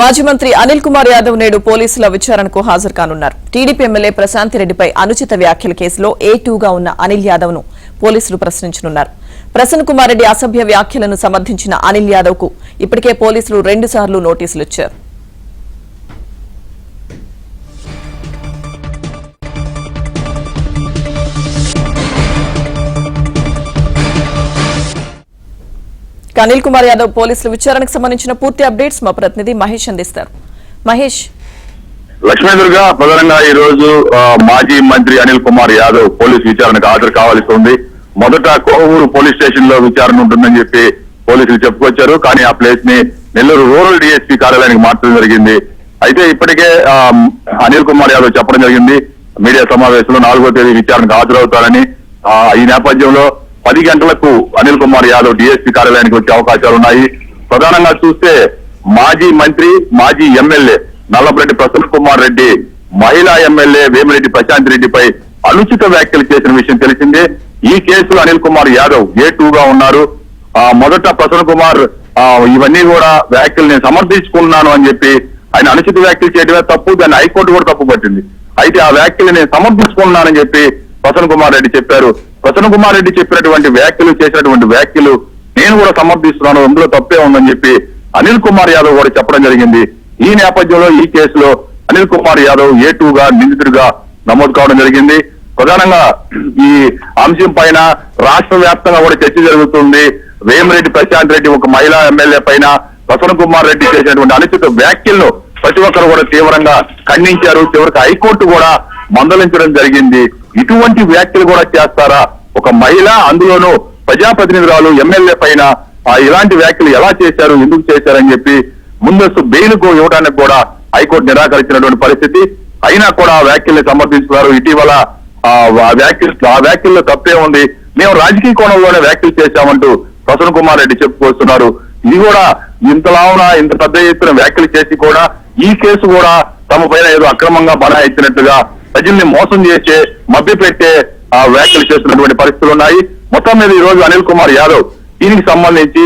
మాజీ మంత్రి అనిల్ కుమార్ యాదవ్ నేడు పోలీసుల విచారణకు హాజరు కానున్నారు. టీడీపీ ఎమ్మెల్యే ప్రశాంతిరెడ్డిపై అనుచిత వ్యాఖ్యల కేసులో A2గా ఉన్న అనిల్ యాదవ్ ను పోలీసులు ప్రశ్నించనున్నారు. ప్రసన్న కుమార్ రెడ్డి అసభ్య వ్యాఖ్యలను సమర్థించిన అనిల్ యాదవ్ కు ఇప్పటికే పోలీసులు 2 సార్లు నోటీసులు ఇచ్చారు. అనిల్ కుమార్ యాదవ్ పోలీసుల విచారణకు సంబంధించిన పూర్తి అప్డేట్స్ మా ప్రతినిధి మహేష్ అందిస్తారు. మహేష్. లక్ష్మీదుర్గ ప్రధానంగా ఈ రోజు మాజీ మంత్రి అనిల్ కుమార్ యాదవ్ పోలీసు విచారణకు హాజరు కావాల్సి ఉంది. మొదట కోవూరు పోలీస్ స్టేషన్ లో విచారణ ఉంటుందని చెప్పి పోలీసులు చెప్పుకొచ్చారు. కానీ ఆ ప్లేస్ ని నెల్లూరు రూరల్ DSP కార్యాలయానికి మార్చడం జరిగింది. అయితే ఇప్పటికే అనిల్ కుమార్ యాదవ్ చెప్పడం జరిగింది మీడియా సమావేశంలో 4వ తేదీ విచారణకు హాజరవుతారని. ఈ నేపథ్యంలో 10 గంటలకు అనిల్ కుమార్ యాదవ్ DSP కార్యాలయానికి వచ్చే అవకాశాలు ఉన్నాయి. ప్రధానంగా చూస్తే మాజీ మంత్రి మాజీ ఎమ్మెల్యే నల్లపరెడ్డి ప్రసన్న కుమార్ రెడ్డి మహిళా ఎమ్మెల్యే వేమిరెడ్డి ప్రశాంత్ రెడ్డిపై అనుచిత వ్యాఖ్యలు చేసిన విషయం తెలిసిందే. ఈ కేసులో అనిల్ కుమార్ యాదవ్ A2గా ఉన్నారు. మొదట ప్రసన్న కుమార్ ఇవన్నీ కూడా వ్యాఖ్యలు నేను సమర్థించుకున్నాను అని చెప్పి ఆయన అనుచిత వ్యాఖ్యలు చేయడమే తప్పు, దాన్ని హైకోర్టు కూడా తప్పు పట్టింది. అయితే ఆ వ్యాఖ్యలు నేను సమర్థించుకున్నానని చెప్పి ప్రసన్న కుమార్ రెడ్డి చెప్పారు. ప్రసన్న కుమార్ రెడ్డి చెప్పినటువంటి వ్యాఖ్యలు చేసినటువంటి వ్యాఖ్యలు నేను కూడా సమర్థిస్తున్నాను, అందులో తప్పే ఉందని చెప్పి అనిల్ కుమార్ యాదవ్ కూడా చెప్పడం జరిగింది. ఈ నేపథ్యంలో ఈ కేసులో అనిల్ కుమార్ యాదవ్ A2గా నిందితుడిగా నమోదు కావడం జరిగింది. ప్రధానంగా ఈ అంశం పైన రాష్ట్ర వ్యాప్తంగా కూడా చర్చ జరుగుతుంది. వేమిరెడ్డి ప్రశాంత్ రెడ్డి ఒక మహిళా ఎమ్మెల్యే పైన ప్రసన్న కుమార్ రెడ్డి చేసినటువంటి అనుచిత వ్యాఖ్యలను ప్రతి ఒక్కరు కూడా తీవ్రంగా ఖండించారు. చివరికి హైకోర్టు కూడా మందలించడం జరిగింది. ఇటువంటి వ్యాఖ్యలు కూడా చేస్తారా, ఒక మహిళ అందులోనూ ప్రజాప్రతినిధురాలు ఎమ్మెల్యే పైన ఇలాంటి వ్యాఖ్యలు ఎలా చేశారు, ఎందుకు చేశారని చెప్పి ముందస్తు బెయిల్కు ఇవ్వడానికి కూడా హైకోర్టు నిరాకరించినటువంటి పరిస్థితి. అయినా కూడా ఆ వ్యాఖ్యల్ని సమర్థించుకున్నారు. ఇటీవల ఆ వ్యాఖ్యల్లో తప్పే ఉంది, మేము రాజకీయ కోణంలోనే వ్యాఖ్యలు చేశామంటూ ప్రసన్న కుమార్ రెడ్డి చెప్పుకొస్తున్నారు. ఇది కూడా ఇంతలావున ఇంత పెద్ద ఎత్తున వ్యాఖ్యలు చేసి కూడా ఈ కేసు కూడా తమ పైన ఏదో అక్రమంగా బనాయించినట్టుగా ప్రజల్ని మోసం చేసే మభ్యపెట్టే వ్యాఖ్యలు చేస్తున్నటువంటి పరిస్థితులు ఉన్నాయి. మొత్తం మీద ఈ రోజు అనిల్ కుమార్ యాదవ్ దీనికి సంబంధించి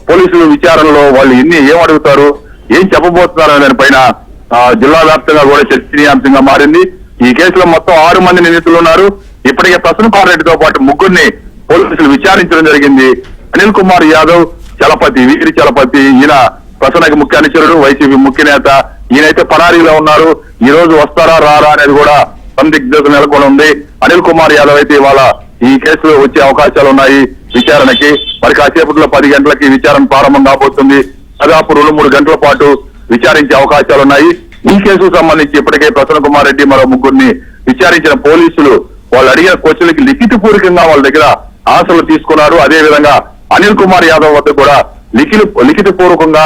పోలీసుల విచారణలో వాళ్ళు ఏం అడుగుతారు, ఏం చెప్పబోతున్నారు అనే దానిపైన జిల్లా వ్యాప్తంగా కూడా చర్చనీయాంశంగా మారింది. ఈ కేసులో మొత్తం 6 మంది నిందితులు ఉన్నారు. ఇప్పటికే ప్రసన్న కుమార్ రెడ్డితో పాటు 3 పోలీసులు విచారించడం జరిగింది. అనిల్ కుమార్ యాదవ్ చలపతి, వీరి చలపతి, ఈయన ప్రసన్నకి ముఖ్య అనుచరుడు, వైసీపీ ముఖ్య నేత. ఈయనైతే పరారీలో ఉన్నారు. ఈ రోజు వస్తారా రారా అనేది కూడా సందిగ్ధత నెలకొని ఉంది. అనిల్ కుమార్ యాదవ్ అయితే ఇవాళ ఈ కేసులో వచ్చే అవకాశాలు ఉన్నాయి విచారణకి. మరి కాసేపట్లో 10 గంటలకి విచారణ ప్రారంభం కాబోతుంది. దాదాపు 2-3 గంటల పాటు విచారించే అవకాశాలు ఉన్నాయి. ఈ కేసుకు సంబంధించి ఇప్పటికే ప్రసన్న కుమార్ రెడ్డి మరో 3 విచారించిన పోలీసులు వాళ్ళు అడిగిన క్వశ్చన్లకి లిఖితపూర్వకంగా వాళ్ళ దగ్గర ఆన్సర్లు తీసుకున్నారు. అదే విధంగా అనిల్ కుమార్ యాదవ్ వద్ద కూడా లిఖితపూర్వకంగా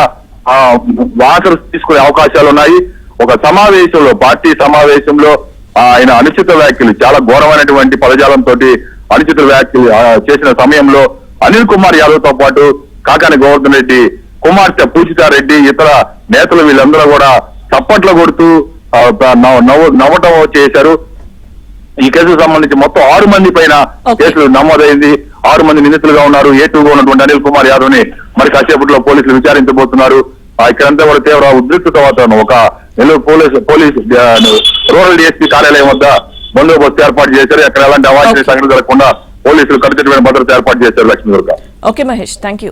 ఆన్సర్లు తీసుకునే అవకాశాలు ఉన్నాయి. ఒక సమావేశంలో, పార్టీ సమావేశంలో ఆయన అనుచిత వ్యాఖ్యలు, చాలా ఘోరమైనటువంటి పదజాలంతో అనుచిత వ్యాఖ్యలు చేసిన సమయంలో అనిల్ కుమార్ యాదవ్ తో పాటు కాకాని గోవర్ధన్ రెడ్డి కుమార్తె పూజితారెడ్డి ఇతర నేతలు వీళ్ళందరూ కూడా చప్పట్లు కొడుతూ నవ్వటం చేశారు. ఈ కేసుకు సంబంధించి మొత్తం 6 మంది పైన కేసులు నమోదైంది. 6 మంది నిందితులుగా ఉన్నారు. A2గా ఉన్నటువంటి అనిల్ కుమార్ యాదవ్ ని మరి కాసేపట్లో పోలీసులు విచారించబోతున్నారు. ఇక్కడంతా కూడా తీవ్ర ఉద్రిక్తత వాతావరణం. ఒక నెల్లూరు పోలీస్ రూరల్ DSP కార్యాలయం వద్ద బందోబస్తు ఏర్పాటు చేశారు. అక్కడ ఎలాంటి అవాంఛనీయ సంఘటన జరగకుండా పోలీసులు కట్టుదిట్టమైన భద్రత ఏర్పాటు చేశారు. Lakshmi Durga. Okay Mahesh, thank you.